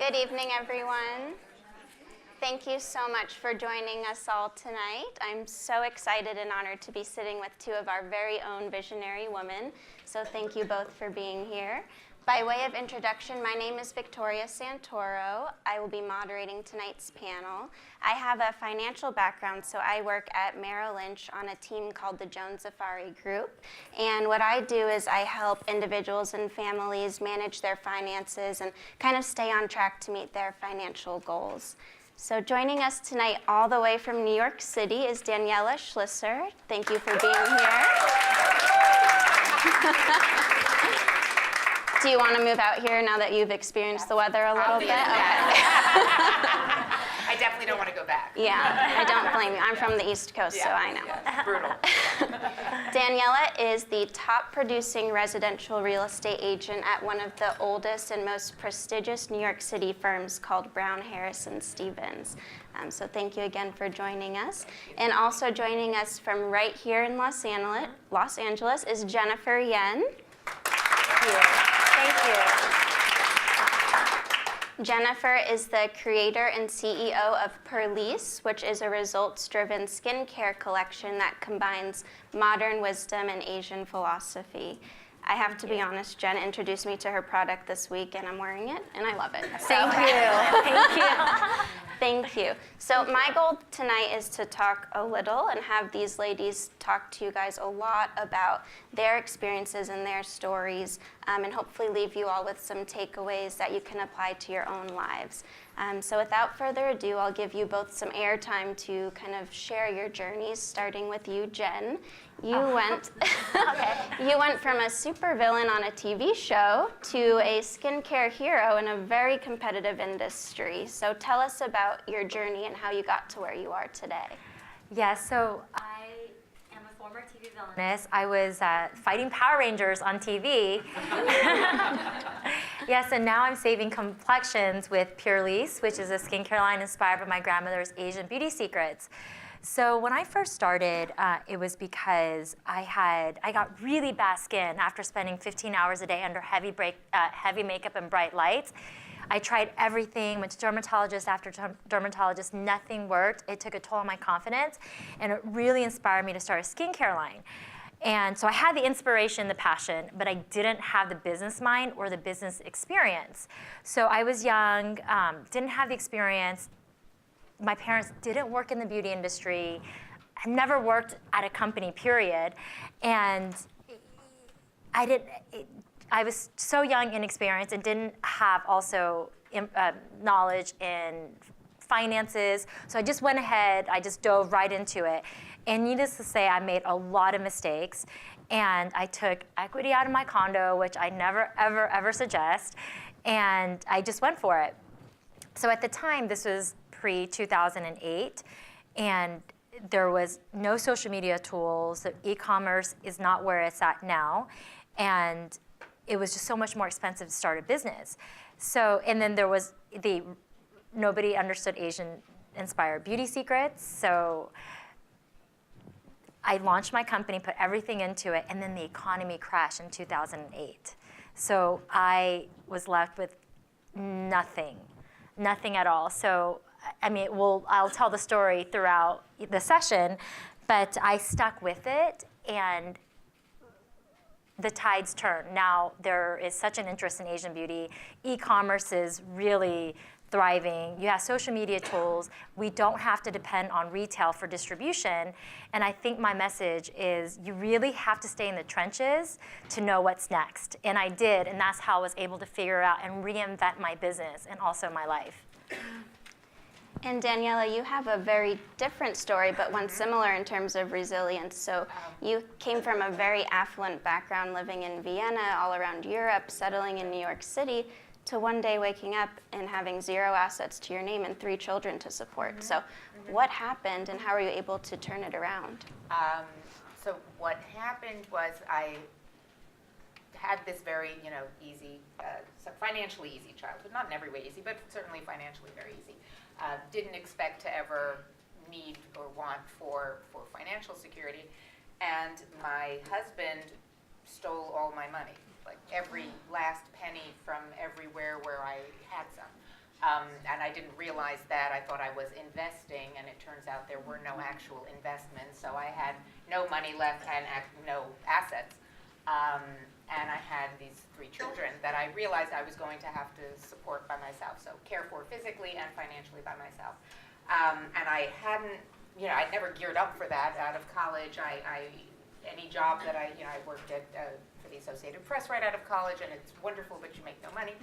Good evening, everyone. Thank you so much for joining us all tonight. I'm so excited and honored to be sitting with two of our very own visionary women, so thank you both for being here. By way of introduction, my name is Victoria Santoro. I will be moderating tonight's panel. I have a financial background, so I work at Merrill Lynch on a team called the Jones Zafari Group. And what I do is I help individuals and families manage their finances and kind of stay on track to meet their financial goals. So joining us tonight all the way from New York City is Daniella Schlisser. Thank you for being here. Do you want to move out here now that you've experienced the weather a little bit? I definitely don't want to go back. Yeah, I don't blame you. I'm from the East Coast, so I know. Yeah, brutal. Daniella is the top producing residential real estate agent at one of the oldest and most prestigious New York City firms called Brown, Harris & Stevens. So thank you again for joining us. And also joining us from right here in Los Angeles is Jennifer Yen. Thank you. Jennifer is the creator and CEO of Purlisse, which is a results-driven skincare collection that combines modern wisdom and Asian philosophy. I have to be honest, Jen introduced me to her product this week, and I'm wearing it, and I love it. Thank you. Thank you. Thank you. So my goal tonight is to talk a little and have these ladies talk to you guys a lot about their experiences and their stories, and hopefully leave you all with some takeaways that you can apply to your own lives. So without further ado, I'll give you both some airtime to kind of share your journeys, starting with you, Jen. You went from a supervillain on a TV show to a skincare hero in a very competitive industry. So tell us about your journey and how you got to where you are today. Yeah, so I am a former TV villainess. I was fighting Power Rangers on TV. Yes, and now I'm saving complexions with Purlisse, which is a skincare line inspired by my grandmother's Asian beauty secrets. So when I first started, it was because I got really bad skin after spending 15 hours a day under heavy makeup and bright lights. I tried everything, went to dermatologist after dermatologist, nothing worked. It took a toll on my confidence, and it really inspired me to start a skincare line. And so I had the inspiration, the passion, but I didn't have the business mind or the business experience. So I was young, didn't have the experience. My parents didn't work in the beauty industry. I never worked at a company, period. And I was so young, inexperienced, and didn't have also knowledge in finances. So I just went ahead, I just dove right into it. And needless to say, I made a lot of mistakes. And I took equity out of my condo, which I never, ever, ever suggest. And I just went for it. So at the time, this was pre-2008, and there was no social media tools. E-commerce is not where it's at now. And it was just so much more expensive to start a business. So, and then there was nobody understood Asian-inspired beauty secrets. So I launched my company, put everything into it, and then the economy crashed in 2008. So I was left with nothing at all. So, I mean, I'll tell the story throughout the session, but I stuck with it, and the tides turned. Now there is such an interest in Asian beauty. E-commerce is really thriving. You have social media tools. We don't have to depend on retail for distribution. And I think my message is you really have to stay in the trenches to know what's next. And I did, and that's how I was able to figure out and reinvent my business and also my life. And Daniella, you have a very different story, but one similar in terms of resilience. So you came from a very affluent background, living in Vienna, all around Europe, settling in New York City, to one day waking up and having 0 assets to your name and 3 children to support. So what happened, and how were you able to turn it around? So what happened was I had this very, easy, financially easy childhood. Not in every way easy, but certainly financially very easy. Didn't expect to ever need or want for financial security. And my husband stole all my money, like every last penny from everywhere where I had some. And I didn't realize that. I thought I was investing, and it turns out there were no actual investments. So I had no money left and no assets. And I had these 3 children that I realized I was going to have to support by myself, so care for physically and financially by myself. And I hadn't, I'd never geared up for that out of college. Any job that I worked at for the Associated Press right out of college, and it's wonderful, but you make no money.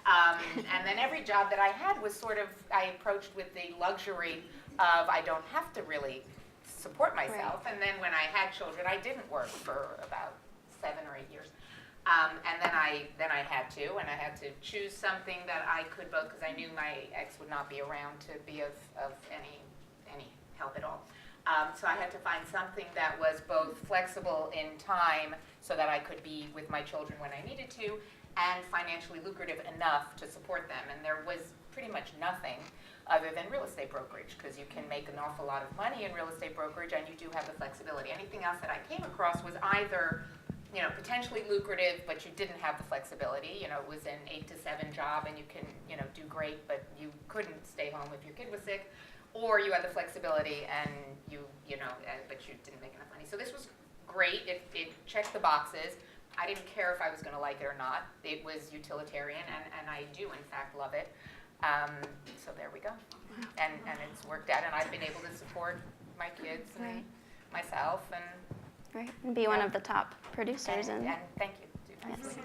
And then every job that I had was sort of, I approached with the luxury of I don't have to really support myself. Right. And then when I had children, I didn't work for about 7 or 8 years. And then I had to, and I had to choose something that I could both, because I knew my ex would not be around to be of any help at all. So I had to find something that was both flexible in time so that I could be with my children when I needed to, and financially lucrative enough to support them. And there was pretty much nothing other than real estate brokerage, because you can make an awful lot of money in real estate brokerage, and you do have the flexibility. Anything else that I came across was either potentially lucrative, but you didn't have the flexibility. It was an 8 to 7 job, and you can, do great, but you couldn't stay home if your kid was sick, or you had the flexibility and but you didn't make enough money. So this was great. It checked the boxes. I didn't care if I was going to like it or not. It was utilitarian, and I do, in fact, love it. So there we go. And it's worked out, and I've been able to support my kids and myself, and and be one of the top producers. And thank you. Yes.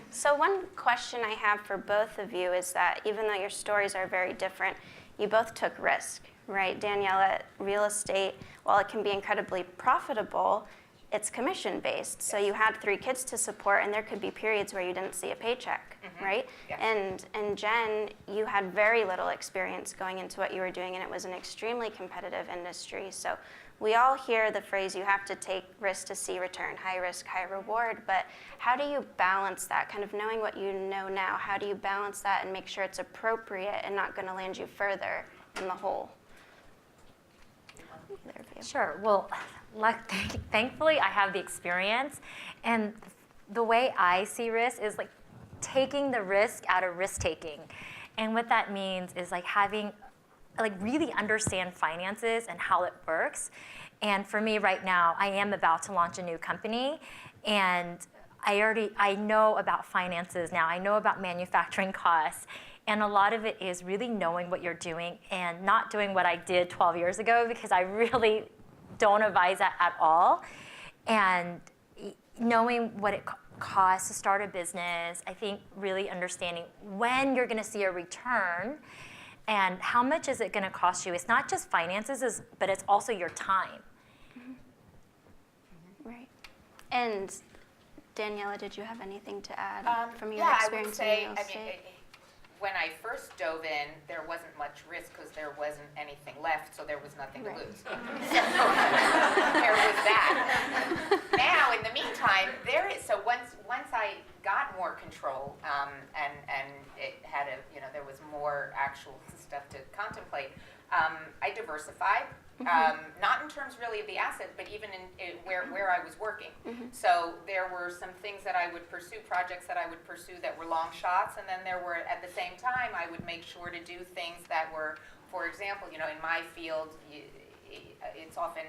So one question I have for both of you is that even though your stories are very different, you both took risk, right? Daniella, real estate, while it can be incredibly profitable, it's commission-based. So you had 3 kids to support, and there could be periods where you didn't see a paycheck, right? Yes. And Jen, you had very little experience going into what you were doing, and it was an extremely competitive industry. So we all hear the phrase, you have to take risk to see return, high risk, high reward, but how do you balance that? Kind of knowing what you know now, how do you balance that and make sure it's appropriate and not going to land you further in the hole? Sure. Well, thankfully, I have the experience, and the way I see risk is like taking the risk out of risk taking, and what that means is like having, like really understand finances and how it works. And for me right now, I am about to launch a new company, and I know about finances now. I know about manufacturing costs. And a lot of it is really knowing what you're doing and not doing what I did 12 years ago, because I really don't advise that at all. And knowing what it costs to start a business, I think really understanding when you're gonna see a return and how much is it gonna cost you. It's not just finances, but it's also your time. Right. And Daniella, did you have anything to add from your experience in real estate? I would say, when I first dove in, there wasn't much risk because there wasn't anything left, so there was nothing to lose. So there was that. Now, in the meantime, so once I got more control, and it had there was more actual stuff to contemplate, I diversified. Not in terms really of the assets, but even in where I was working. So there were some things that I would pursue, projects that I would pursue that were long shots, and then there were, at the same time, I would make sure to do things that were, for example, in my field, it's often,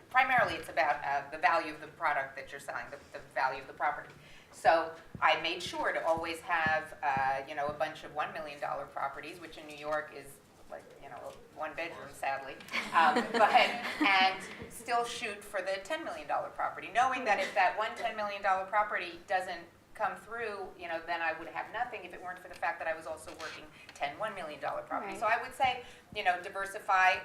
primarily it's about the value of the product that you're selling, the value of the property. So I made sure to always have, a bunch of $1 million properties, which in New York is like, 1 bedroom, sadly, and still shoot for the $10 million property, knowing that if that one $10 million property doesn't come through, then I would have nothing if it weren't for the fact that I was also working 10 $1 million properties. So I would say, diversify,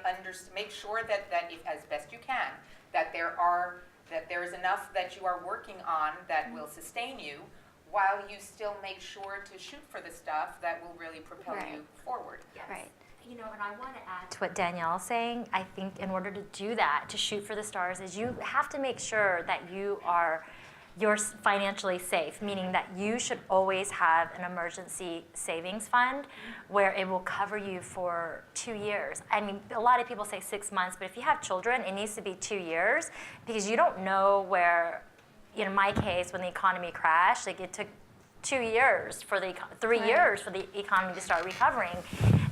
make sure that if, as best you can, that there is enough that you are working on that will sustain you, while you still make sure to shoot for the stuff that will really propel you forward. Yes. Right. And I want to add to what Danielle's saying. I think in order to do that, to shoot for the stars, is you have to make sure that you're financially safe, meaning that you should always have an emergency savings fund where it will cover you for 2 years. I mean, a lot of people say 6 months, but if you have children, it needs to be 2 years, because you don't know where, in my case, when the economy crashed, like it took 2 years for 3 years for the economy to start recovering.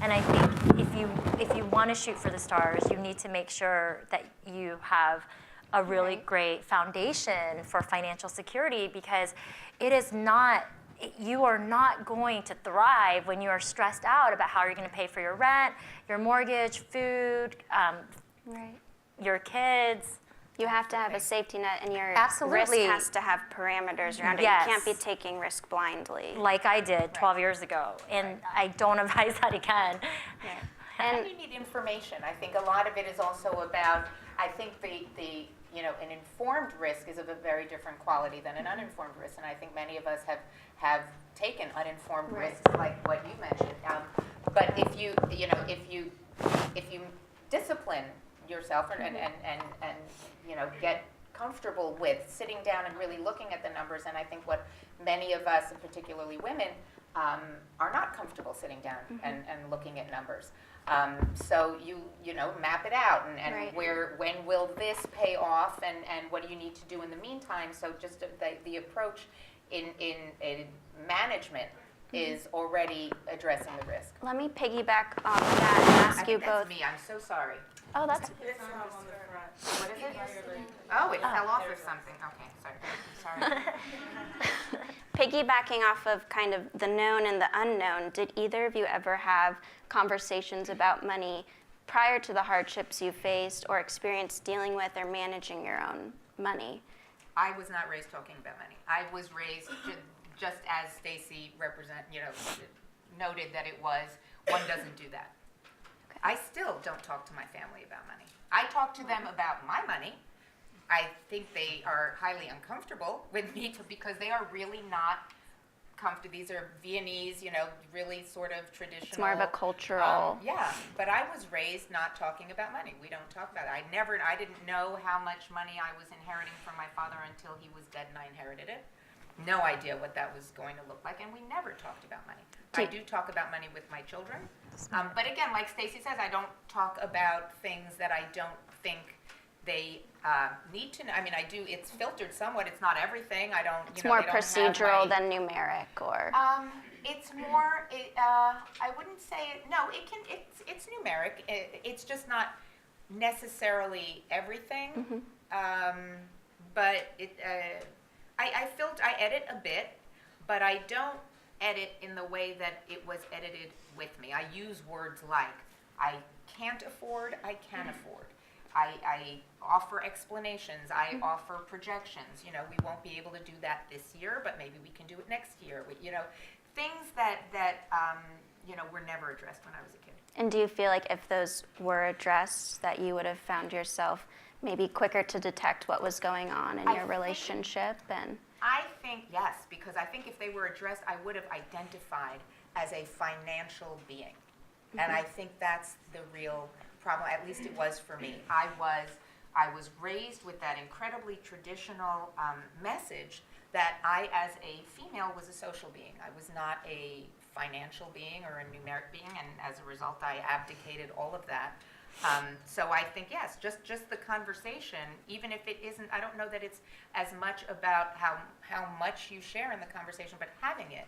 And I think if you want to shoot for the stars, you need to make sure that you have a really great foundation for financial security, because it is not, you are not going to thrive when you are stressed out about how you're going to pay for your rent, your mortgage, food, your kids. You have to have a safety net, and your Absolutely. risk has to have parameters around Yes. it. You can't be taking risk blindly. Like I did 12 years ago, and I don't advise that again. And you need information. I think a lot of it is also about, I think the an informed risk is of a very different quality than an uninformed risk, and I think many of us have taken uninformed risks like what you mentioned. But if you discipline yourself and get comfortable with sitting down and really looking at the numbers, and I think what many of us, and particularly women, are not comfortable sitting down and looking at numbers. So you map it out, and when will this pay off, and what do you need to do in the meantime? So just the approach in management is already addressing the risk. Let me piggyback off of that and ask you both. That's me. I'm so sorry. Oh, that's What is it? Oh, it fell off or something. Okay, sorry. piggybacking off of kind of the known and the unknown. Did either of you ever have conversations about money prior to the hardships you faced or experienced dealing with or managing your own money? I was not raised talking about money. I was raised just as Stacy noted that it was. One doesn't do that. Okay. I still don't talk to my family about money. I talk to them about my money. I think they are highly uncomfortable with me because they are really not comfortable. These are Viennese, really sort of traditional. It's more of a cultural. But I was raised not talking about money. We don't talk about it. I didn't know how much money I was inheriting from my father until he was dead and I inherited it. No idea what that was going to look like, and we never talked about money. I do talk about money with my children, but again, like Stacy says, I don't talk about things that I don't think they need to know. I mean, I do. It's filtered somewhat. It's not everything. I don't. It's more procedural than numeric, or. It's more. I wouldn't say. No, it can. It's numeric. It's just not necessarily everything. But it. I edit a bit, but I don't edit in the way that it was edited with me. I use words like, I can't afford, I can afford. I offer explanations, I offer projections. We won't be able to do that this year, but maybe we can do it next year. Things that were never addressed when I was a kid. And do you feel like if those were addressed, that you would have found yourself maybe quicker to detect what was going on in your relationship? And I think yes, because I think if they were addressed, I would have identified as a financial being. And I think that's the real problem, at least it was for me. I was raised with that incredibly traditional message that I, as a female, was a social being. I was not a financial being or a numeric being, and as a result, I abdicated all of that. So I think, yes, just the conversation, even if it isn't, I don't know that it's as much about how much you share in the conversation, but having it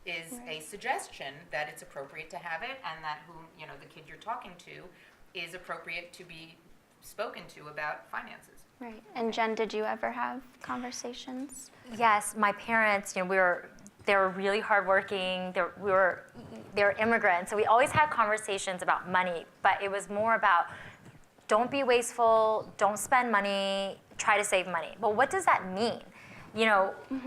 is a suggestion that it's appropriate to have it, and that the kid you're talking to is appropriate to be spoken to about finances. Right. And Jen, did you ever have conversations? Yes, my parents, they were really hardworking. They were immigrants, so we always had conversations about money. But it was more about, don't be wasteful, don't spend money, try to save money. But what does that mean?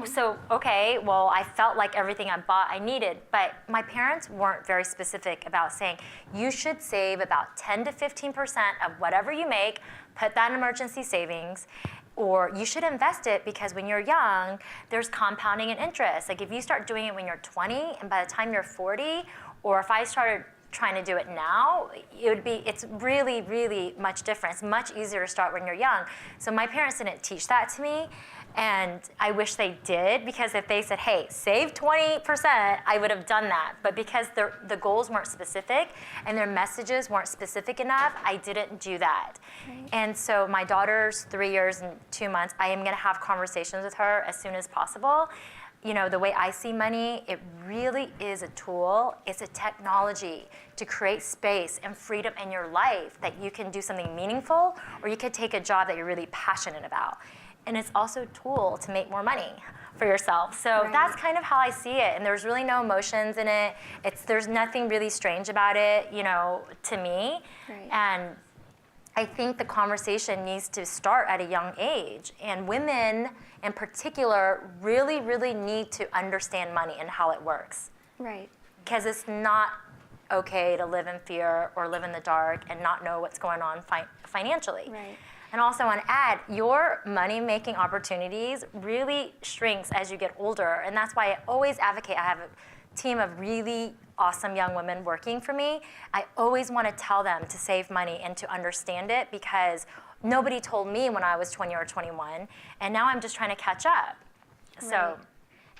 So okay, well, I felt like everything I bought I needed, but my parents weren't very specific about saying you should save about 10 to 15% of whatever you make, put that in emergency savings, or you should invest it because when you're young, there's compounding and interest. Like if you start doing it when you're 20 and by the time you're 40, or if I started trying to do it now, it's really, really much different. It's much easier to start when you're young. So my parents didn't teach that to me. And I wish they did, because if they said, hey, save 20%, I would have done that. But because the goals weren't specific and their messages weren't specific enough, I didn't do that. Right. And so my daughter's 3 years and 2 months, I am going to have conversations with her as soon as possible. the way I see money, it really is a tool. It's a technology to create space and freedom in your life that you can do something meaningful, or you could take a job that you're really passionate about. And it's also a tool to make more money for yourself. So that's kind of how I see it. And there's really no emotions in it. There's nothing really strange about it, to me. Right. And I think the conversation needs to start at a young age. And women in particular really, really need to understand money and how it works. Right. Because it's not okay to live in fear or live in the dark and not know what's going on financially. Right. And also I want to add, your money-making opportunities really shrinks as you get older. And that's why I always advocate. I have a team of really awesome young women working for me. I always want to tell them to save money and to understand it, because nobody told me when I was 20 or 21. And now I'm just trying to catch up. Right. So.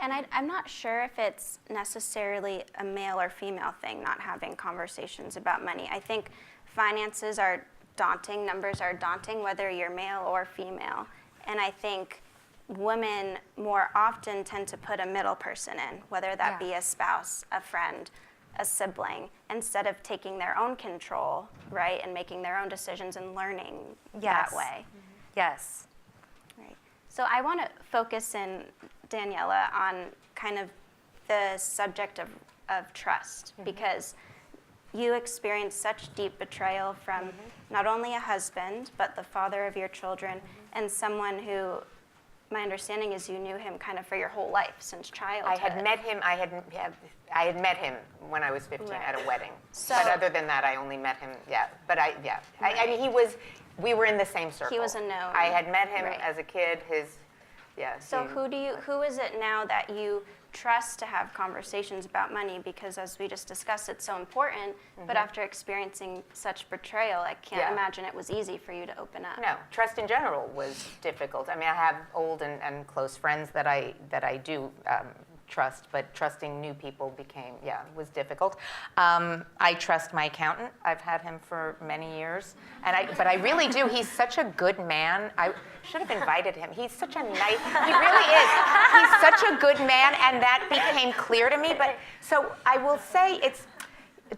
And I'm not sure if it's necessarily a male or female thing, not having conversations about money. I think finances are daunting, numbers are daunting, whether you're male or female. And I think women more often tend to put a middle person in, whether that be a spouse, a friend, a sibling, instead of taking their own control, right, and making their own decisions and learning that way. Yes. Right. So I want to focus in, Daniella, on kind of the subject of trust, because you experienced such deep betrayal from not only a husband, but the father of your children, and someone who, my understanding is you knew him kind of for your whole life, since childhood. I had met him. I had met him when I was 15 Right. at a wedding. So, but other than that, I only met him. Yeah. But I mean, we were in the same circle. He was a known. I had met him Right. as a kid. So who is it now that you trust to have conversations about money? Because as we just discussed, it's so important, but after experiencing such betrayal, I can't imagine it was easy for you to open up. No, trust in general was difficult. I mean, I have old and close friends that I do trust, but trusting new people was difficult. I trust my accountant. I've had him for many years, but I really do. He's such a good man. I should have invited him. He's such a nice. He really is. He's such a good man, and that became clear to me. But so I will say, it's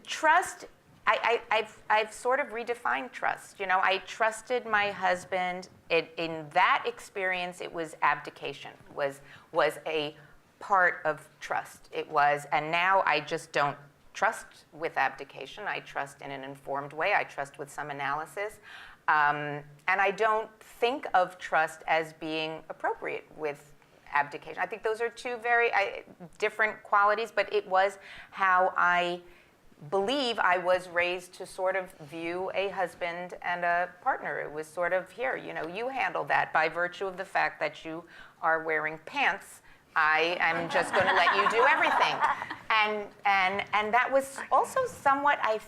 trust. I've sort of redefined trust. I trusted my husband. In that experience, it was abdication. Was a part of trust. It was, and now I just don't trust with abdication. I trust in an informed way. I trust with some analysis. And I don't think of trust as being appropriate with abdication. I think those are two very different qualities, but it was how I believe I was raised to sort of view a husband and a partner. It was sort of, here, you handle that by virtue of the fact that you are wearing pants. I am just going to let you do everything. And that was also somewhat, I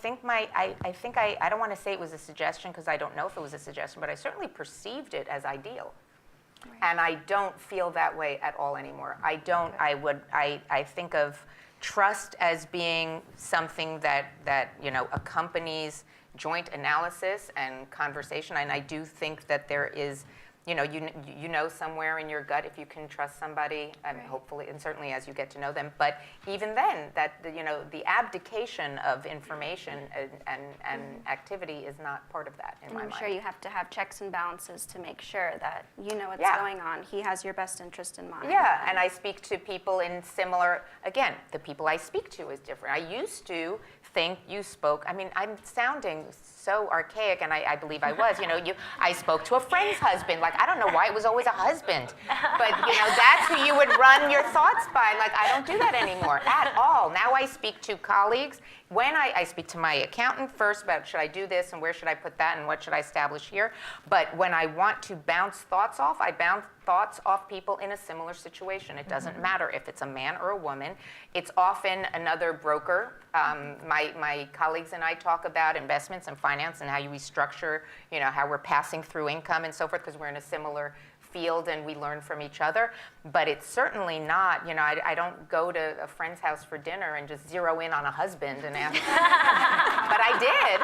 don't want to say it was a suggestion, because I don't know if it was a suggestion, but I certainly perceived it as ideal. Right. And I don't feel that way at all anymore. I think of trust as being something that accompanies joint analysis and conversation. And I do think that there is, somewhere in your gut if you can trust somebody, and hopefully, and certainly as you get to know them. But even then, that the abdication of information and activity is not part of that in my mind. I'm sure you have to have checks and balances to make sure that you know what's going on. He has your best interest in mind. Yeah, and I speak to people in similar. Again, the people I speak to is different. I used to think you spoke. I mean, I'm sounding so archaic, and I believe I was. I spoke to a friend's husband. Like, I don't know why it was always a husband, but that's who you would run your thoughts by. Like, I don't do that anymore at all. Now I speak to colleagues. When I speak to my accountant first about, should I do this and where should I put that and what should I establish here? But when I want to bounce thoughts off, I bounce thoughts off people in a similar situation. It doesn't matter if it's a man or a woman. It's often another broker. My colleagues and I talk about investments and finance and how we structure, how we're passing through income and so forth, because we're in a similar field and we learn from each other. But it's certainly not, I don't go to a friend's house for dinner and just zero in on a husband and ask. But I did.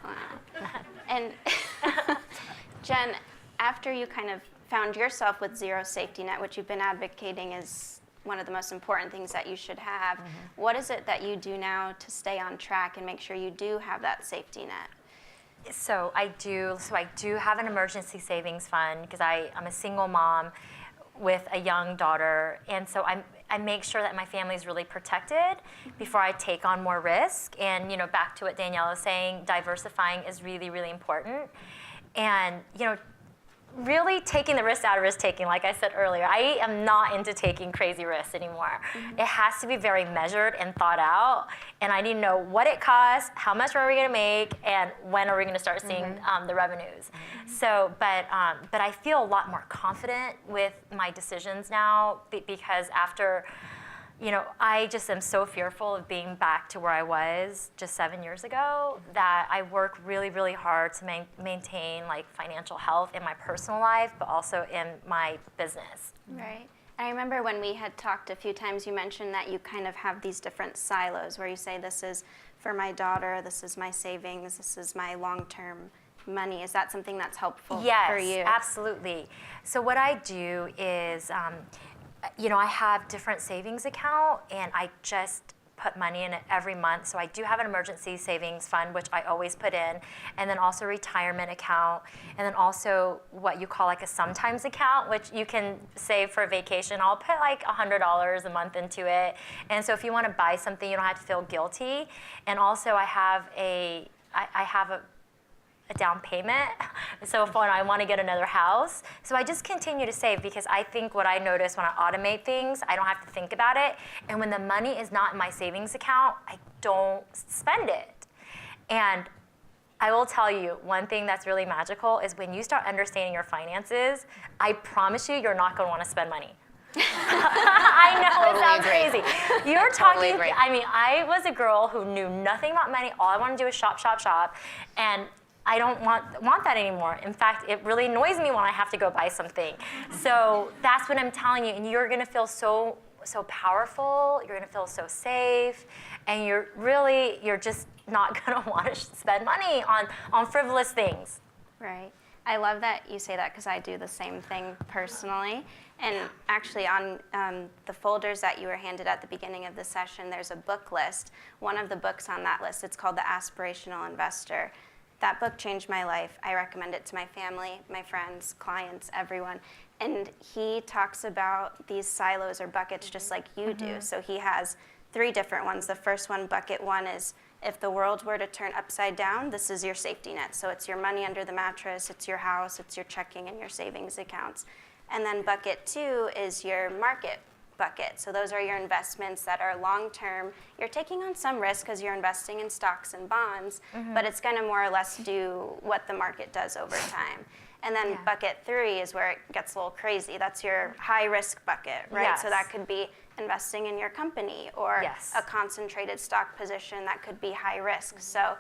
Wow. And Jen, after you kind of found yourself with zero safety net, which you've been advocating is one of the most important things that you should have. What is it that you do now to stay on track and make sure you do have that safety net? So I do have an emergency savings fund because I'm a single mom with a young daughter, and so I make sure that my family is really protected before I take on more risk. And back to what Daniella was saying, diversifying is really, really important. And really taking the risk out of risk taking, like I said earlier. I am not into taking crazy risks anymore. It has to be very measured and thought out, and I need to know what it costs, how much are we going to make, and when are we going to start seeing the revenues. So, but I feel a lot more confident with my decisions now because after, I just am so fearful of being back to where I was just 7 years ago that I work really, really hard to maintain like financial health in my personal life, but also in my business. Right. I remember when we had talked a few times, you mentioned that you kind of have these different silos where you say, this is for my daughter, this is my savings, this is my long-term money. Is that something that's helpful for you? Yes, absolutely. So what I do is, I have different savings account, and I just put money in it every month. So I do have an emergency savings fund, which I always put in, and then also retirement account, and then also what you call like a sometimes account, which you can save for a vacation. I'll put like $100 a month into it. And so if you want to buy something, you don't have to feel guilty. And also I have a down payment, so when I want to get another house. So I just continue to save because I think what I notice when I automate things, I don't have to think about it. And when the money is not in my savings account, I don't spend it. And I will tell you, one thing that's really magical is when you start understanding your finances, I promise you're not going to want to spend money. I know it sounds crazy. You're talking, I mean, I was a girl who knew nothing about money. All I wanted to do was shop, shop, shop. And I don't want that anymore. In fact, it really annoys me when I have to go buy something. So that's what I'm telling you. And you're going to feel so powerful. You're going to feel so safe. And you're just not going to want to spend money on frivolous things. Right. I love that you say that because I do the same thing personally. And actually on the folders that you were handed at the beginning of the session, there's a book list. One of the books on that list, it's called The Aspirational Investor. That book changed my life. I recommend it to my family, my friends, clients, everyone. And he talks about these silos or buckets just like you do. So he has 3 different ones. The first one, bucket 1, is if the world were to turn upside down, this is your safety net. So it's your money under the mattress, it's your house, it's your checking and your savings accounts. And then bucket 2 is your market bucket. So those are your investments that are long-term. You're taking on some risk because you're investing in stocks and bonds, but it's going to more or less do what the market does over time. And then bucket 3 is where it gets a little crazy. That's your high-risk bucket, right? Yes. So that could be investing in your company or a concentrated stock position that could be high risk. So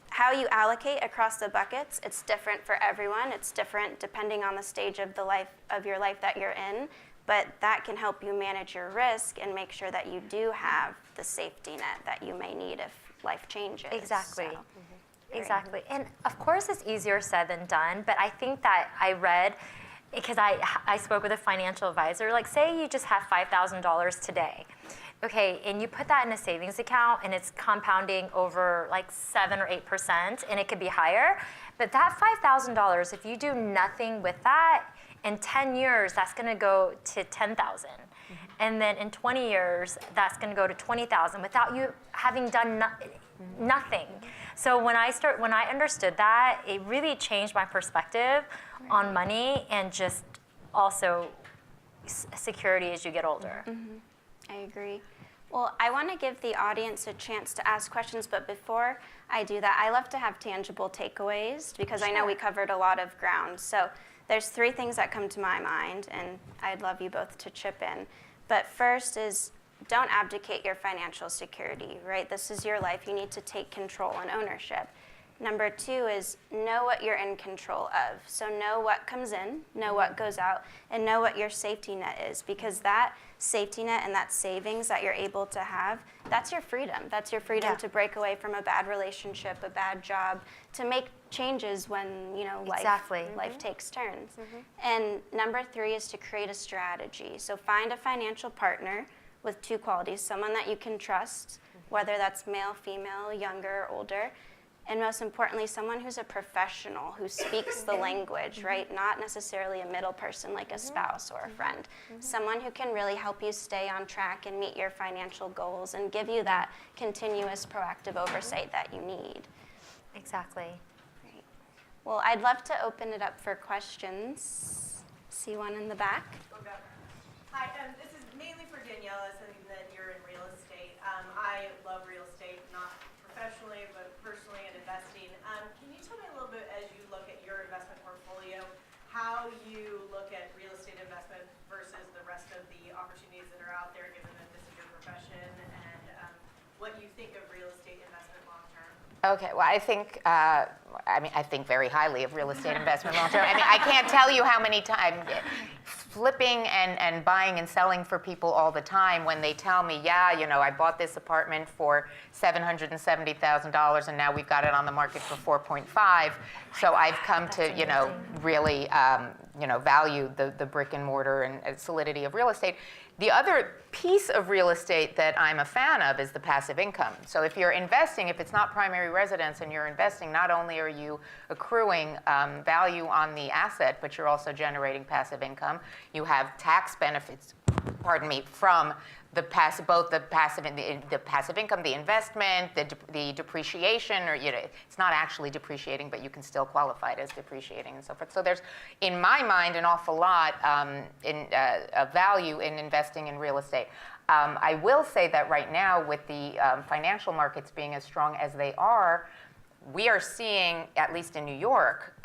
how you allocate across the buckets, it's different for everyone. It's different depending on the stage of your life that you're in. But that can help you manage your risk and make sure that you do have the safety net that you may need if life changes. Exactly. So, Exactly. And of course it's easier said than done, but I think that I read, because I spoke with a financial advisor, like say you just have $5,000 today. Okay, and you put that in a savings account and it's compounding over like 7 or 8%, and it could be higher. But that $5,000, if you do nothing with that, in 10 years, that's going to go to 10,000. And then in 20 years, that's going to go to 20,000 without you having done nothing. So when I understood that, it really changed my perspective on money and just also security as you get older. I agree. Well, I want to give the audience a chance to ask questions, but before I do that, I love to have tangible takeaways because I know we covered a lot of ground. So there's 3 things that come to my mind, and I'd love you both to chip in. But first is, don't abdicate your financial security, right? This is your life. You need to take control and ownership. Number 2 is know what you're in control of. So know what comes in, know what goes out, and know what your safety net is, because that safety net and that savings that you're able to have, that's your freedom. That's your freedom to break away from a bad relationship, a bad job, to make changes when, life takes turns. And number 3 is to create a strategy. So find a financial partner with 2 qualities, someone that you can trust, whether that's male, female, younger, older, and most importantly, someone who's a professional, who speaks the language, right? Not necessarily a middle person like a spouse or a friend. Someone who can really help you stay on track and meet your financial goals and give you that continuous proactive oversight that you need. Exactly. Great. Well, I'd love to open it up for questions. See one in the back. Hi, this is mainly for Daniella, something that you're in real estate. I love real estate, not professionally, but personally in investing. Can you tell me a little bit, as you look at your investment portfolio, how you look at real estate investment versus the rest of the opportunities that are out there, given that this is your profession, and what you think of real estate investment long term? Okay, well, I think very highly of real estate investment long term. I mean, I can't tell you how many times flipping and buying and selling for people all the time when they tell me, I bought this apartment for $770,000 and now we've got it on the market for 4.5. So I've come to, really, value the brick and mortar and solidity of real estate. The other piece of real estate that I'm a fan of is the passive income. So if you're investing, if it's not primary residence and you're investing, not only are you accruing value on the asset, but you're also generating passive income. You have tax benefits, from both the passive income, the investment, the depreciation, or it's not actually depreciating, but you can still qualify it as depreciating and so forth. So there's, in my mind, an awful lot of value in investing in real estate. I will say that right now, with the financial markets being as strong as they are, we are seeing, at least in New York,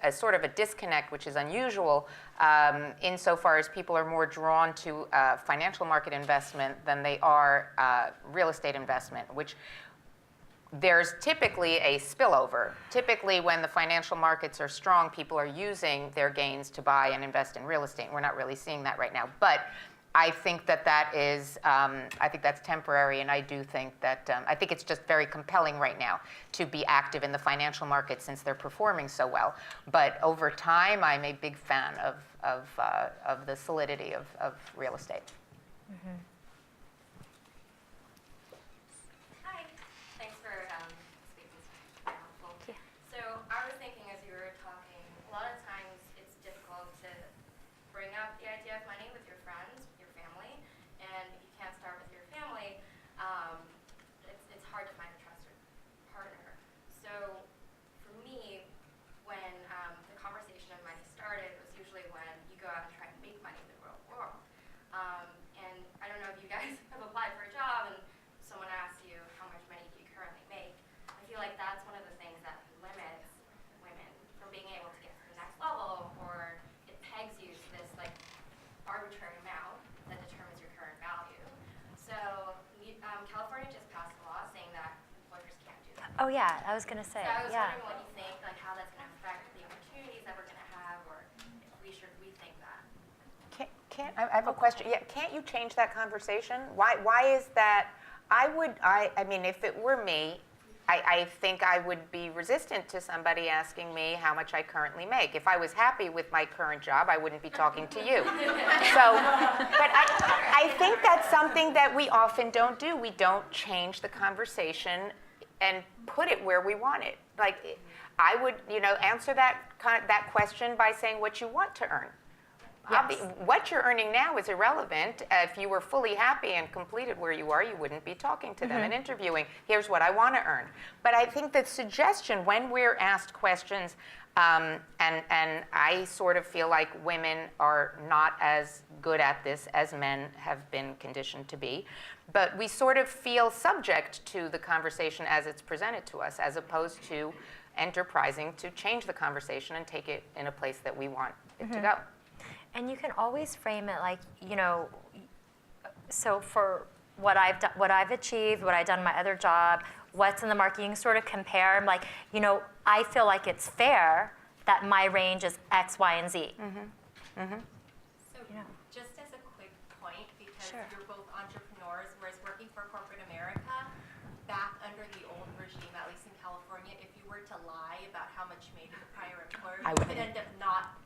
a sort of a disconnect, which is unusual, insofar as people are more drawn to financial market investment than they are real estate investment, which there's typically a spillover. Typically, when the financial markets are strong, people are using their gains to buy and invest in real estate. We're not really seeing that right now. But I think that is, I think that's temporary, and I do think that, I think it's just very compelling right now to be active in the financial markets since they're performing so well. But over time, I'm a big fan of the solidity of real estate. Mm-hmm. Hi, thanks for speaking. It's very helpful. Yeah. So I was thinking as you were talking, a lot of times it's difficult to bring up the idea of money with your friends, your family, and if you can't start with your family, it's hard to find a trusted partner. So for me, when the conversation of money started, was usually when you go out and try to make money in the real world. And I don't know if you guys have applied for a job and someone asks you how much money do you currently make. I feel like that's one of the things that limits women from being able to get to the next level, or it pegs you to this arbitrary amount that determines your current value. So California just passed a law saying that employers can't do that. Oh yeah, I was gonna say. So I was yeah. wondering what you think, how that's going to affect the opportunities that we're going to have, or if we should rethink that. I have a question. Yeah, can't you change that conversation? Why is that? I mean, if it were me, I think I would be resistant to somebody asking me how much I currently make. If I was happy with my current job, I wouldn't be talking to you. But I think that's something that we often don't do. We don't change the conversation and put it where we want it. I would, answer that question by saying what you want to earn. Yes. What you're earning now is irrelevant. If you were fully happy and completed where you are, you wouldn't be talking to them and interviewing. Here's what I want to earn. But I think the suggestion, when we're asked questions, and I sort of feel like women are not as good at this as men have been conditioned to be, but we sort of feel subject to the conversation as it's presented to us, as opposed to enterprising to change the conversation and take it in a place that we want it to go. And you can always frame it like, so for what I've achieved, what I've done in my other job, what's in the market. You can sort of compare, like, you know, I feel like it's fair that my range is X, Y, and Z. So just as a quick point, because Sure. you're both entrepreneurs, whereas working for corporate America, back under the old regime, at least in California, if you were to lie about how much you made with a prior employer, I you would- could end up not,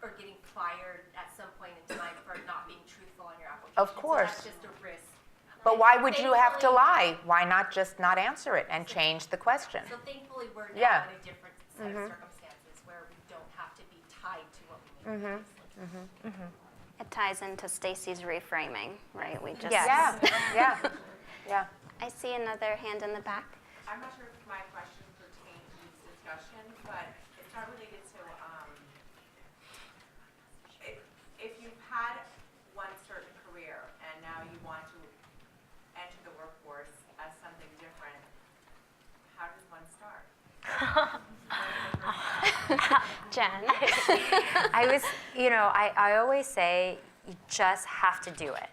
or getting fired at some point in time for not being truthful on your application. Of course. So that's just a risk. But why would you have to Thankfully- lie? Why not just not answer it and change the question? So thankfully, we're now Yeah. in a different set of circumstances where we don't have to be tied to what we made previously. It ties into Stacy's reframing, right? We just. Yes. Yeah, yeah. I see another hand in the back. I'm not sure if my question pertains to this discussion, but it's not related to, if you've had one certain career and now you want to enter the workforce as something different, how does one start? Jen. I was, you know, I always say you just have to do it.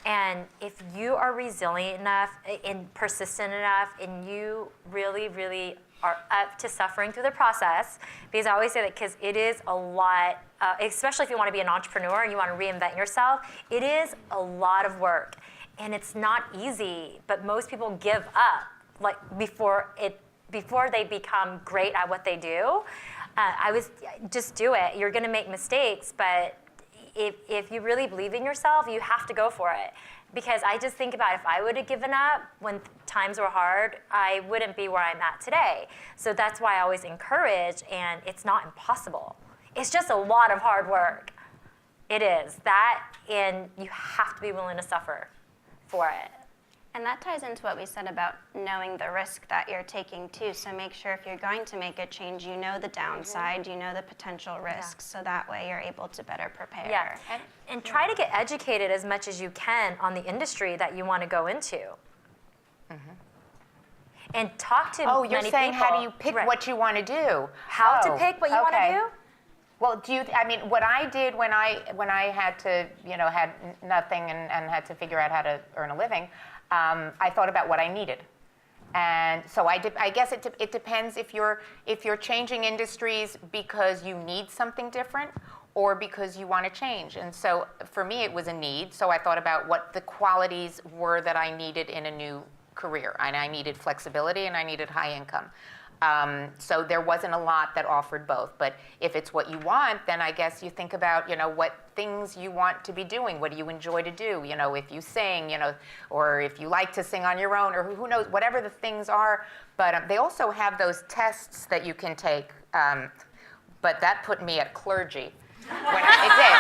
And if you are resilient enough and persistent enough and you really, really are up to suffering through the process, because I always say that because it is a lot, especially if you want to be an entrepreneur and you want to reinvent yourself, it is a lot of work. And it's not easy, but most people give up like before they become great at what they do. Just do it. You're going to make mistakes, but if you really believe in yourself, you have to go for it. Because I just think about if I would have given up when times were hard, I wouldn't be where I'm at today. So that's why I always encourage, and it's not impossible. It's just a lot of hard work. It is. That, and you have to be willing to suffer for it. And that ties into what we said about knowing the risk that you're taking too. So make sure if you're going to make a change, you know the downside, you know the potential risks, so that way you're able to better prepare. Yeah, and try to get educated as much as you can on the industry that you want to go into. And talk to Oh, many you're saying people. how do you pick Right. what you want to do? How to Oh, pick what you want okay. to do? Well, I mean, what I did when I had to, you know, had nothing and had to figure out how to earn a living, I thought about what I needed. And so I guess it depends if you're changing industries because you need something different or because you want to change. And so for me, it was a need. So I thought about what the qualities were that I needed in a new career. And I needed flexibility and I needed high income. So there wasn't a lot that offered both. But if it's what you want, then I guess you think about, you know, what things you want to be doing. What do you enjoy to do? You know, if you sing, you know, or if you like to sing on your own, or who knows, whatever the things are. But they also have those tests that you can take. But that put me at clergy. It did.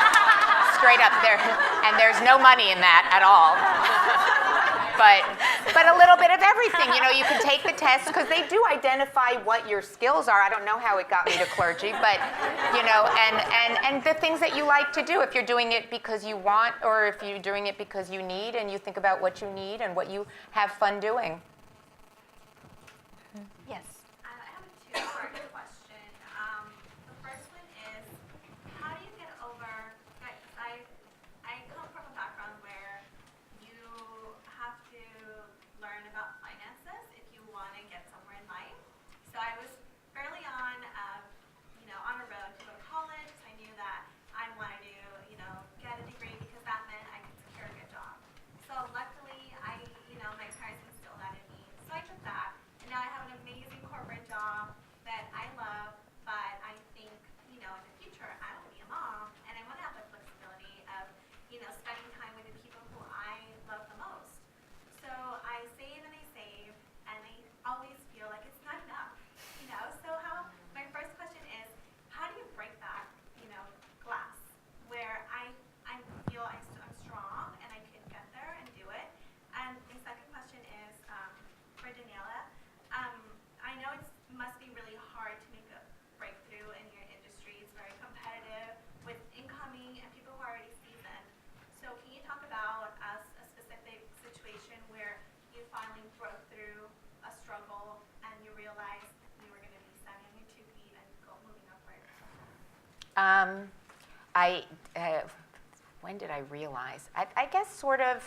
Straight up there. And there's no money in that at all. But a little bit of everything. You know, you can take the test because they do identify what your skills are. I don't know how it got me to clergy, but, you know, and the things that you like to do. If you're doing it because you want or if you're doing it because you need and you think about what you need and what you have fun doing. Yes. I have a two-part question. The first one is, how do you get over? I come from a background where you have to learn about finances if you want to get somewhere in life. So I was fairly on a road to go to college. I knew that I wanted to, get a degree because that meant I could secure a good job. So luckily, my parents instilled that in me. So I took that, and now I have an amazing corporate job that I love. But I think, in the future, I will be a mom, and I want to have the flexibility of, spending time with the people who I love the most. So I save, and I always feel like it's not enough. So my first question is, how do you break that, glass where I feel I'm strong and I can get there and do it? And the second question is for Daniella. I know it must be really hard to make a breakthrough in your industry. It's very competitive with incoming and people who are already seasoned. So can you talk about a specific situation where you finally broke through a struggle and you realized you were going to be standing on your 2 feet and moving upward? When did I realize? I guess sort of,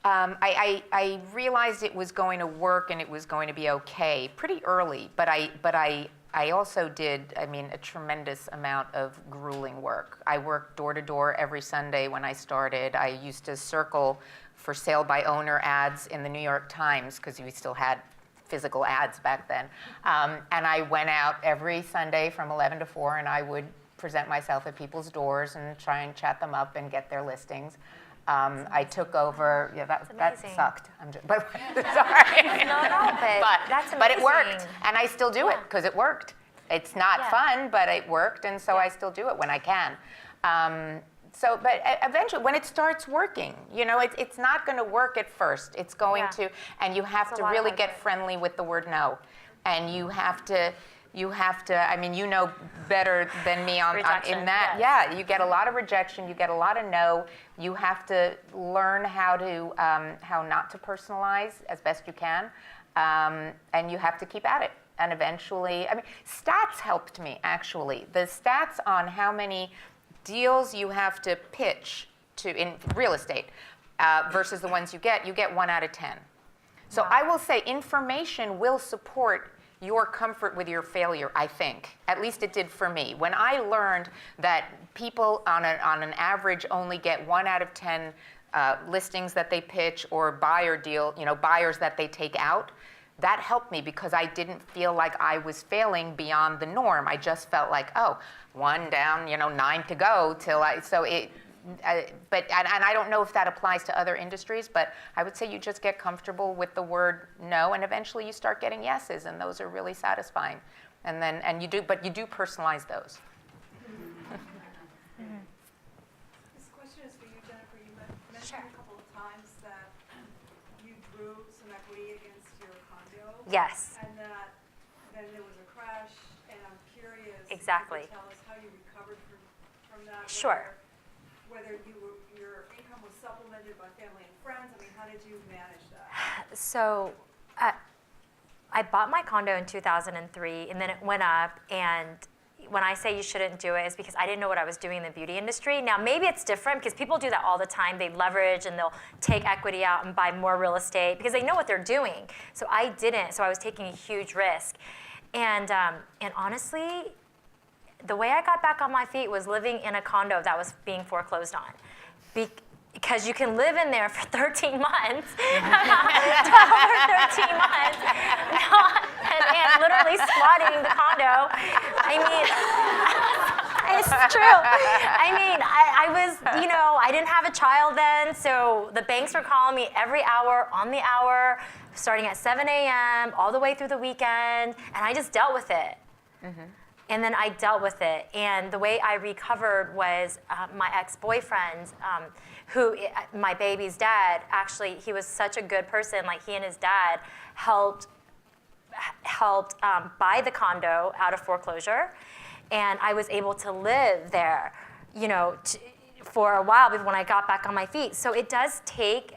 I realized it was going to work and it was going to be okay pretty early, but I also did, a tremendous amount of grueling work. I worked door to door every Sunday when I started. I used to circle for sale by owner ads in the New York Times because we still had physical ads back then. And I went out every Sunday from 11 to 4 and I would present myself at people's doors and try and chat them up and get their listings. I took over. Yeah, that sucked. But sorry. But it worked, and I still do it because it worked. It's not fun, but it worked, and so I still do it when I can. But eventually, when it starts working, it's not going to work at first. It's going to, and you have to really get friendly with the word no, and you have to. You know better than me in that. Yes. Yeah, you get a lot of rejection. You get a lot of no. You have to learn how not to personalize as best you can, and you have to keep at it. And eventually, stats helped me actually. The stats on how many deals you have to pitch to in real estate versus the ones you get 1 out of 10. So I will say information will support your comfort with your failure, I think. At least it did for me. When I learned that people on an average only get 1 out of 10 listings that they pitch or buyers that they take out, that helped me because I didn't feel like I was failing beyond the norm. I just felt like, 1 down, 9 to go but I don't know if that applies to other industries, but I would say you just get comfortable with the word no, and eventually you start getting yeses, and those are really satisfying. And you do personalize those. This question is for you, Jennifer. You mentioned a couple of times that you drew some equity against your condo. Yes. And that then there was a crash, and I'm curious. Exactly. If you could tell us how you recovered from that. Sure. Whether your income was supplemented by family and friends. How did you manage that? So I bought my condo in 2003, and then it went up. And when I say you shouldn't do it, it's because I didn't know what I was doing in the beauty industry. Now, maybe it's different because people do that all the time. They leverage and they'll take equity out and buy more real estate because they know what they're doing. So I didn't. So I was taking a huge risk. And honestly, the way I got back on my feet was living in a condo that was being foreclosed on. Because you can live in there for 13 months, 12 or 13 months, and literally squatting the condo. It's true. I was, I didn't have a child then, so the banks were calling me every hour, on the hour, starting at 7 a.m., all the way through the weekend, and I just dealt with it. Mm-hmm. And then I dealt with it. And the way I recovered was my ex-boyfriend, my baby's dad, actually, he was such a good person. Like, he and his dad helped buy the condo out of foreclosure. And I was able to live there, for a while when I got back on my feet. So it does take,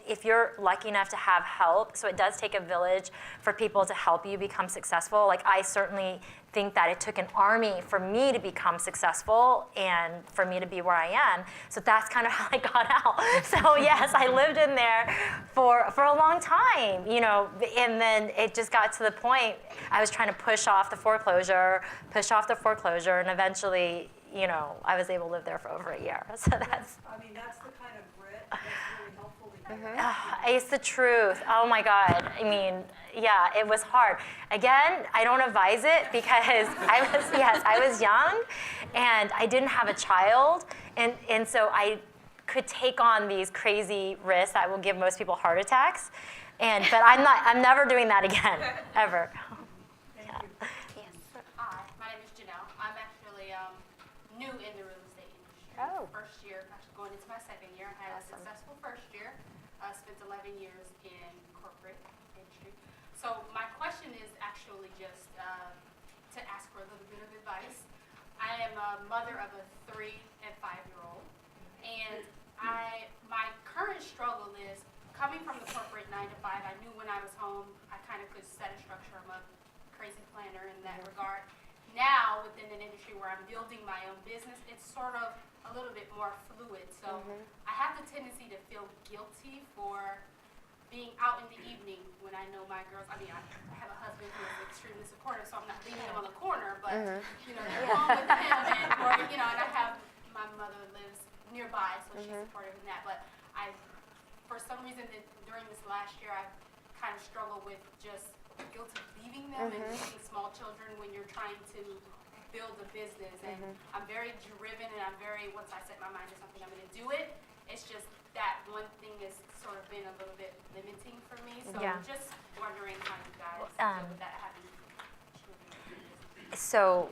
if you're lucky enough to have help, so it does take a village for people to help you become successful. Like, I certainly think that it took an army for me to become successful and for me to be where I am. So that's kind of how I got out. So yes, I lived in there for a long time, and then it just got to the point I was trying to push off the foreclosure, and eventually, I was able to live there for over a year. So that's. That's the kind of grit that's really helpful to hear. Mm-hmm. It's the truth. Oh my God. Yeah, it was hard. Again, I don't advise it because I was young and I didn't have a child. And so I could take on these crazy risks that will give most people heart attacks. But I'm never doing that again, ever. Thank you. Yes. Hi, my name is Janelle. I'm actually new in the real estate industry. Oh. First year, actually going into my second year. I had a successful first year. Spent 11 years in corporate industry. So my question is actually just to ask for a little bit of advice. I am a mother of a 3- and 5-year-old, and my current struggle is coming from the corporate 9 to 5. I knew when I was home, I kind of could set a structure. I'm a crazy planner in that regard. Now, within an industry where I'm building my own business, it's sort of a a little bit more fluid. So I have the tendency to feel guilty for being out in the evening when I know my girls. I mean, I have a husband who is extremely supportive, so I'm not leaving him on the corner, but you know, they're home with him, and or you know, and I have my mother lives nearby, so she's supportive in that. But for some reason, during this last year, I've kind of struggled with just guilt of leaving them and leaving small children when you're trying to build a business. And I'm very driven, and once I set my mind to something, I'm going to do it. It's just that one thing has sort of been a little bit limiting for me. So I'm just wondering how you guys deal with that having children. So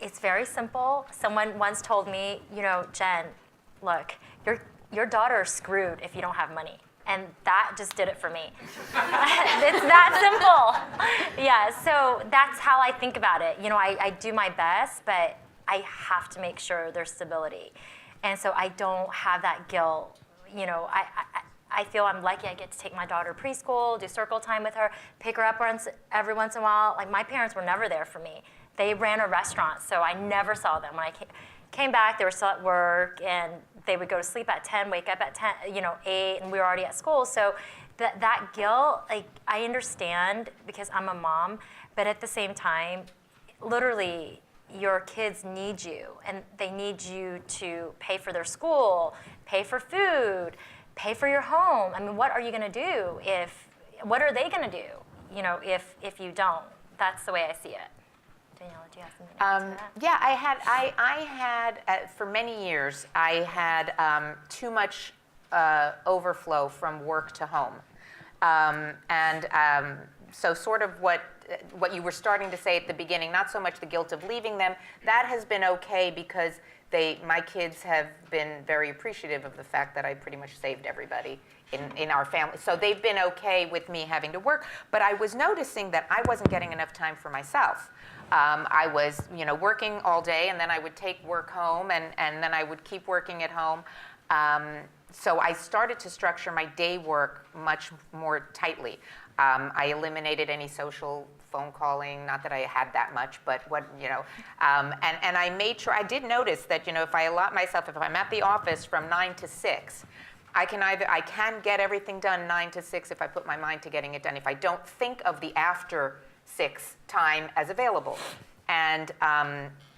it's very simple. Someone once told me, you know, Jen, look, your daughter's screwed if you don't have money. And that just did it for me. It's that simple. Yeah, so that's how I think about it. You know, I do my best, but I have to make sure there's stability. And so I don't have that guilt. You know, I feel I'm lucky I get to take my daughter to preschool, do circle time with her, pick her up every once in a while. Like, my parents were never there for me. They ran a restaurant, so I never saw them. When I came back, they were still at work, and they would go to sleep at 10, wake up at 10, 8, and we were already at school. So that guilt, like, I understand because I'm a mom, but at the same time, literally, your kids need you, and they need you to pay for their school, pay for food, pay for your home. I mean, what are you going to do what are they going to do, if you don't? That's the way I see it. Daniella, do you have something to add to that? Yeah, I had for many years, I had too much overflow from work to home. So sort of what you were starting to say at the beginning, not so much the guilt of leaving them, that has been okay because my kids have been very appreciative of the fact that I pretty much saved everybody in our family. So they've been okay with me having to work, but I was noticing that I wasn't getting enough time for myself. I was, working all day, and then I would take work home, and then I would keep working at home. So I started to structure my day work much more tightly. I eliminated any social phone calling, not that I had that much, but and I made sure, I did notice that, if I allot myself, if I'm at the office from 9 to 6, I can get everything done 9 to 6 if I put my mind to getting it done, if I don't think of the after 6 time as available. And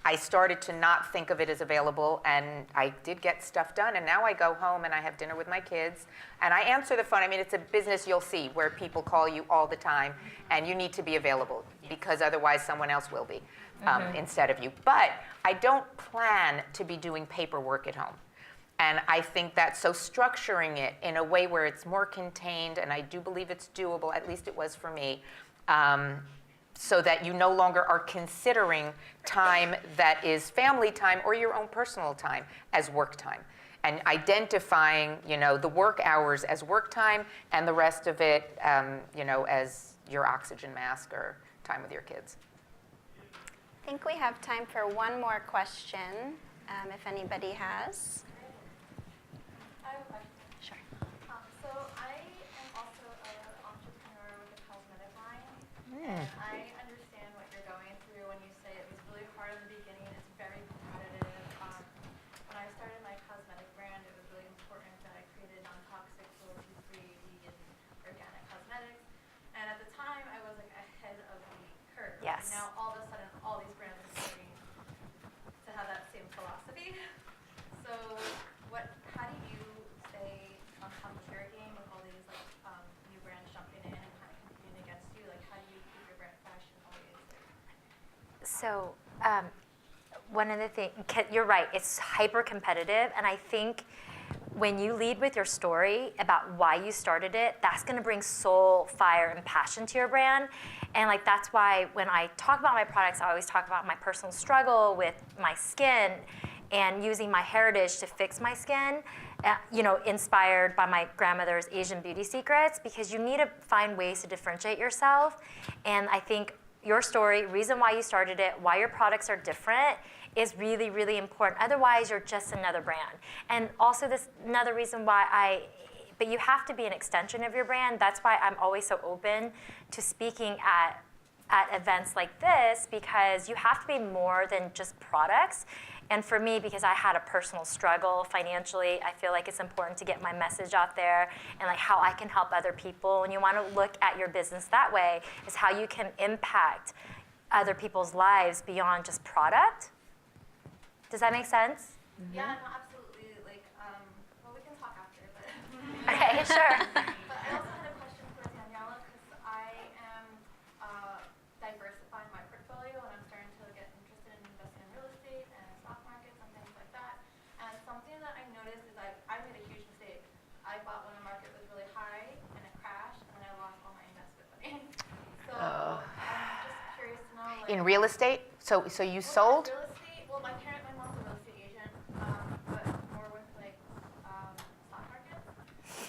I started to not think of it as available, and I did get stuff done, and now I go home and I have dinner with my kids, and I answer the phone. I mean, it's a business, you'll see, where people call you all the time, and you need to be available, because otherwise someone else will be instead of you. But I don't plan to be doing paperwork at home. And I think that, so structuring it in a way where it's more contained, and I do believe it's doable, at least it was for me, so that you no longer are considering time that is family time or your own personal time as work time, and identifying, the work hours as work time and the rest of it, as your oxygen mask or time with your kids. I think we have time for one more question, if anybody has. I have a question. Sure. So I am also an entrepreneur with a cosmetic line, and I understand what you're going through when you say it was really hard in the beginning. It's very competitive. When I started my cosmetic brand, it was really important that I created non-toxic, cruelty-free, vegan, organic cosmetics. And at the time, I was like ahead of the curve. Yes. And now all of a sudden, all these brands are starting to have that same philosophy. So how do you stay on top of your game with all these new brands jumping in and kind of competing against you? Like, how do you keep your brand fresh and always? So one of the things, you're right, it's hyper competitive, and I think when you lead with your story about why you started it, that's going to bring soul, fire, and passion to your brand. And that's why when I talk about my products, I always talk about my personal struggle with my skin and using my heritage to fix my skin, inspired by my grandmother's Asian beauty secrets, because you need to find ways to differentiate yourself. And I think your story, reason why you started it, why your products are different, is really, really important. Otherwise, you're just another brand. And also another reason why but you have to be an extension of your brand. That's why I'm always so open to speaking at at events like this because you have to be more than just products. And for me, because I had a personal struggle financially, I feel like it's important to get my message out there and like how I can help other people. And you want to look at your business that way, is how you can impact other people's lives beyond just product. Does that make sense? Yeah, no, absolutely. Like, well, we can talk after, but. Okay, sure. But I also had a question for Daniella because I am diversifying my portfolio and I'm starting to get interested in investing in real estate and stock markets and things like that. And something that I noticed is I made a huge mistake. I bought when the market was really high and it crashed and then I lost all my investment money. So I'm just curious to know, like. In real estate? So you Well, sold? not real estate. Well, my mom's a real estate agent, but more with like stock markets.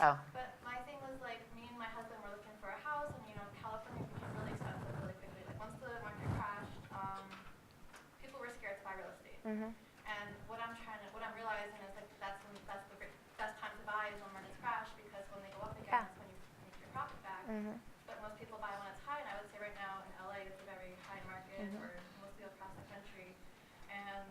Oh. But my thing was like me and my husband were looking for a house, and California became really expensive really quickly. Like once the market crashed, people were scared to buy real estate. Mm-hmm. And what I'm realizing is like that's the best time to buy is when markets crash because when they go up again, that's when you make your profit back. Mm-hmm. But most people buy when it's high, and I would say right now in LA it's a very high market, or mostly across the country. And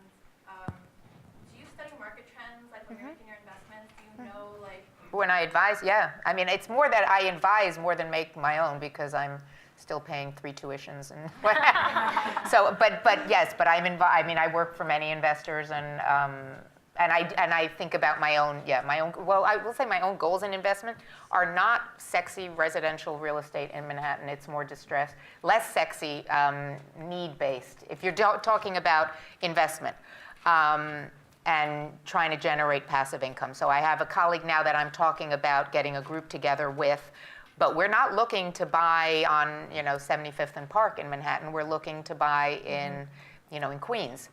do you study market trends, like when you're making your investments? Do you know, like? When I advise, yeah. I mean, it's more that I advise more than make my own because I'm still paying 3 tuitions and so. But yes, but I mean, I work for many investors and I think about my own. Well, I will say my own goals in investment are not sexy residential real estate in Manhattan. It's more distressed, less sexy, need-based. If you're talking about investment. And trying to generate passive income. So I have a colleague now that I'm talking about getting a group together with, but we're not looking to buy on 75th and Park in Manhattan. We're looking to buy in in Queens.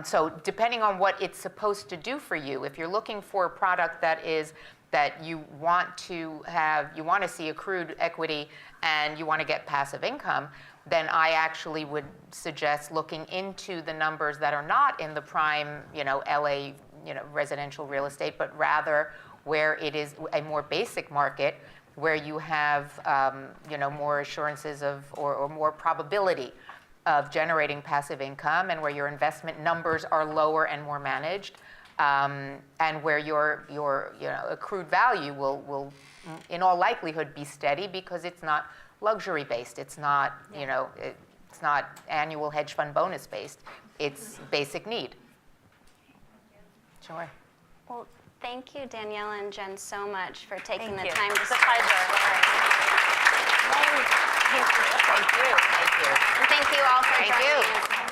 So depending on what it's supposed to do for you, if you're looking for a product that you want to see accrued equity and you want to get passive income, then I actually would suggest looking into the numbers that are not in the prime, LA, residential real estate, but rather where it is a more basic market where you have, more assurances of or more probability of generating passive income and where your investment numbers are lower and more managed, and where your accrued value will in all likelihood be steady because it's not luxury based. It's not, it's not annual hedge fund bonus based. It's basic need. Sure. Well, thank you, Daniella and Jen, so much for taking Thank the you. time to It's a pleasure. Thank you. Thank you. And thank you all for Thank joining you. us.